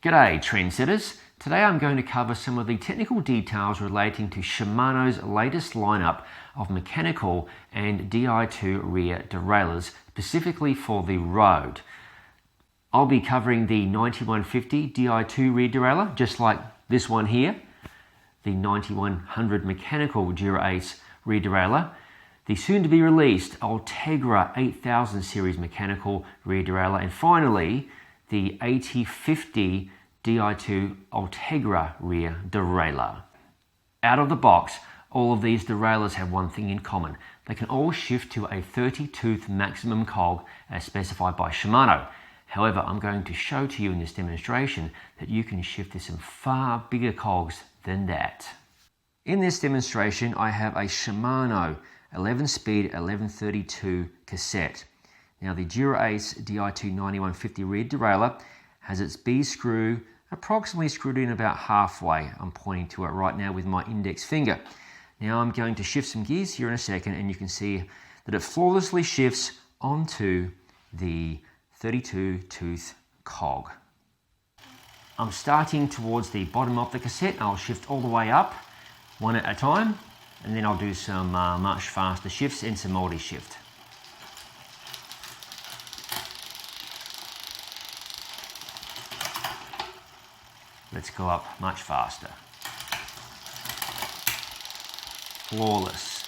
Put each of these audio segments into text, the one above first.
G'day trendsetters. Today I'm going to cover some of the technical details relating to Shimano's latest lineup of mechanical and Di2 rear derailleurs, specifically for the road. I'll be covering the 9150 Di2 rear derailleur, just like this one here, the 9100 mechanical Dura-Ace rear derailleur, the soon-to-be released Ultegra 8000 series mechanical rear derailleur, and finally the 8050 Di2 Ultegra rear derailleur. Out of the box, all of these derailleurs have one thing in common. They can all shift to a 30-tooth maximum cog as specified by Shimano. However, I'm going to show to you in this demonstration that you can shift to some far bigger cogs than that. In this demonstration, I have a Shimano 11-speed 1132 cassette. Now the Dura-Ace Di2 9150 rear derailleur has its B screw approximately screwed in about halfway. I'm pointing to it right now with my index finger. Now I'm going to shift some gears here in a second, and you can see that it flawlessly shifts onto the 32-tooth cog. I'm starting towards the bottom of the cassette. I'll shift all the way up, one at a time, and then I'll do some much faster shifts and some multi-shift. Let's go up much faster. Flawless.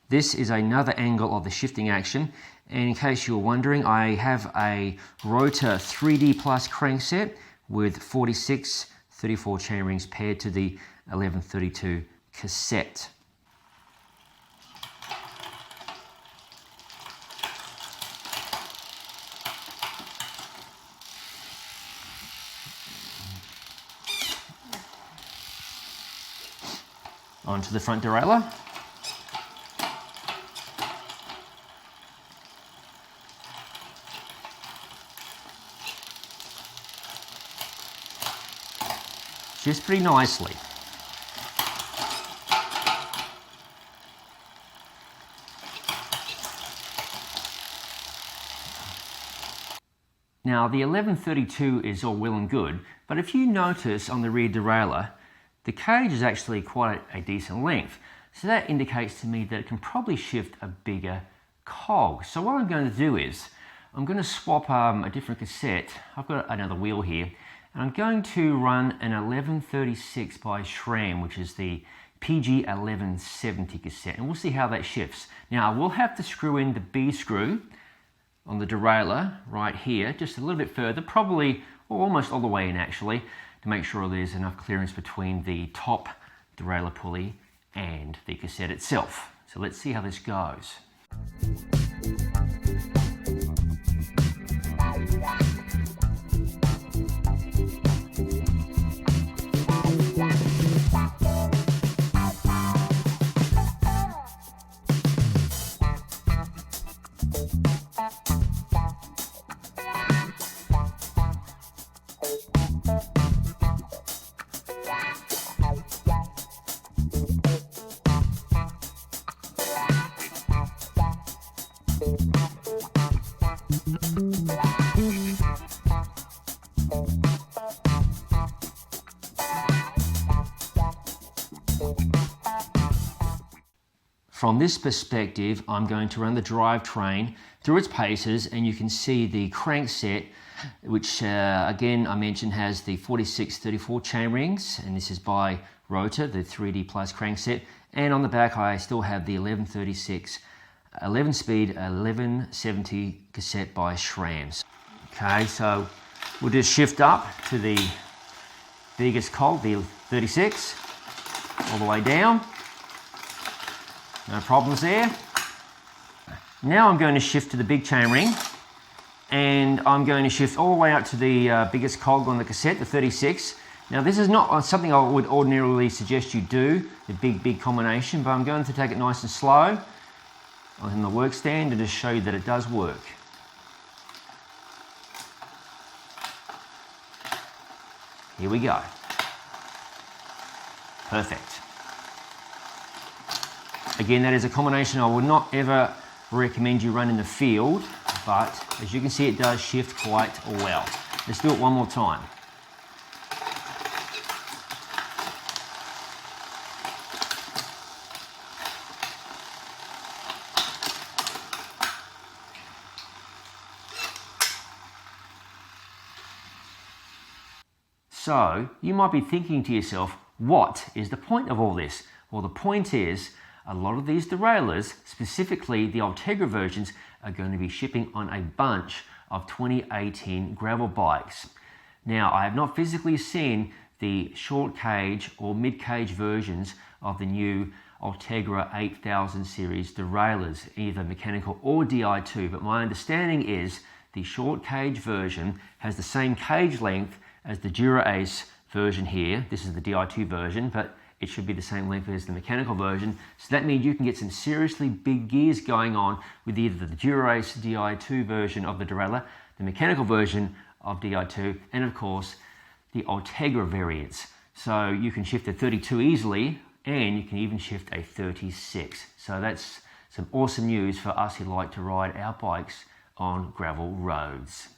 This is another angle of the shifting action, and in case you're wondering, I have a Rotor 3D Plus crankset with 46 34 chainrings paired to the 1132 cassette. Onto the front derailleur. Shifts pretty nicely. Now the 1132 is all well and good, but if you notice on the rear derailleur, the cage is actually quite a decent length. So that indicates to me that it can probably shift a bigger cog. So what I'm going to do is, I'm going to swap a different cassette. I've got another wheel here, and I'm going to run an 1136 by SRAM, which is the PG 1170 cassette, and we'll see how that shifts. Now I will have to screw in the B screw on the derailleur right here, just a little bit further, probably almost all the way in actually, to make sure there's enough clearance between the top derailleur pulley and the cassette itself. So let's see how this goes. From this perspective, I'm going to run the drivetrain through its paces, and you can see the crankset, which again I mentioned has the 46 34 chainrings, and this is by Rotor, the 3D Plus crankset, and on the back I still have the 1136 11-speed 1170 cassette by SRAM. Okay, so we'll just shift up to the biggest cog, the 36, all the way down. No problems there. Now I'm going to shift to the big chainring, and I'm going to shift all the way up to the biggest cog on the cassette, the 36. Now this is not something I would ordinarily suggest you do, the big combination, but I'm going to take it nice and slow on the work stand and just show you that it does work. Here we go. Perfect. Again, that is a combination I would not ever recommend you run in the field, but as you can see, it does shift quite well. Let's do it one more time. So you might be thinking to yourself, what is the point of all this? Well, the point is a lot of these derailleurs, specifically the Ultegra versions, are going to be shipping on a bunch of 2018 gravel bikes. Now, I have not physically seen the short cage or mid cage versions of the new Ultegra 8000 series derailleurs, either mechanical or Di2, but my understanding is the short cage version has the same cage length as the Dura-Ace version here. This is the Di2 version, but it should be the same length as the mechanical version. So that means you can get some seriously big gears going on with either the Dura-Ace Di2 version of the derailleur, the mechanical version of Di2, and of course the Ultegra variants. So you can shift a 32 easily, and you can even shift a 36. So that's some awesome news for us who like to ride our bikes on gravel roads.